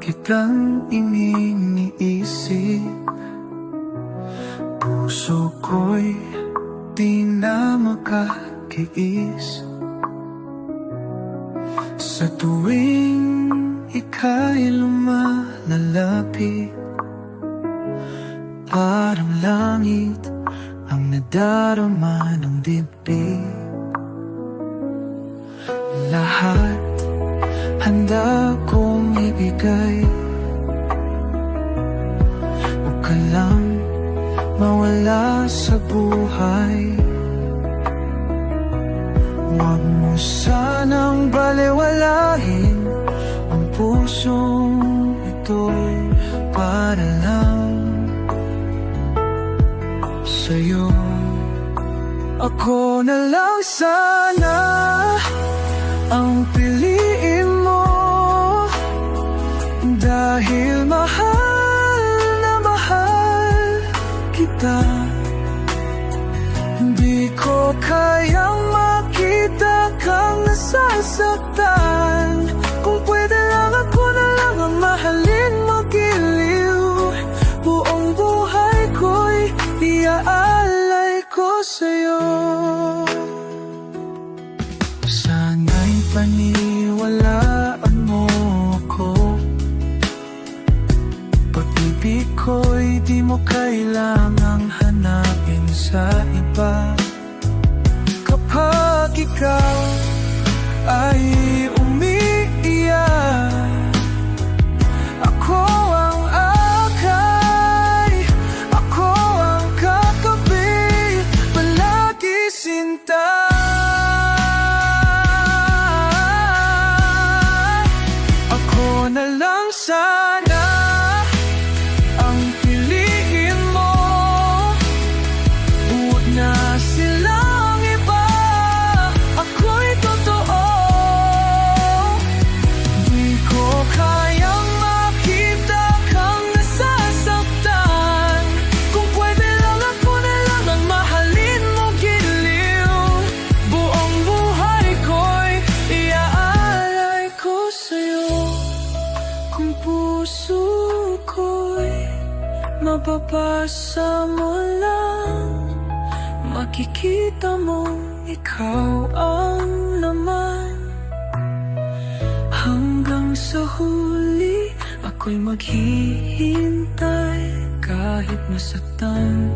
kitang iniisip. Puso ko'y di na makakiis. Sa tuwing ika'y lumalapit, parang langit ang nadarama ng dibdib. Lahat handa kong ibigay, huwag ka lang mawala sa buhay. Huwag mo sanang balewalain ang pusong ito'y para lang sa'yo. Ako na lang sana ang piliin mo, dahil mahal na mahal kita. Di ko kayang makita kang nasasaktan. Kung pwede lang, ako na lang ang mahalin mo giliw. Buong buhay ko'y iaalay ko sa'yo. Sana'y paniwalaan mo ako, pag-ibig ko'y di mo kailangang hanapin sa iba. Kapag ikaw ay umiiyak, ako ang akay, ako ang katabi, palagi sinta. Ako na lang sana ang piliin mo, huwag na silang iba. Ako'y totoo, di ko kayang makita kang nasasaktan. Kung pwede lang, ako na lang ang mahalin mo giliw. Buong buhay ko'y iaalay ko sa'yo. Kung puso ko'y mababasa mo lang, makikita mo ikaw ang laman. Hanggang sa huli, ako'y maghihintay kahit masaktan.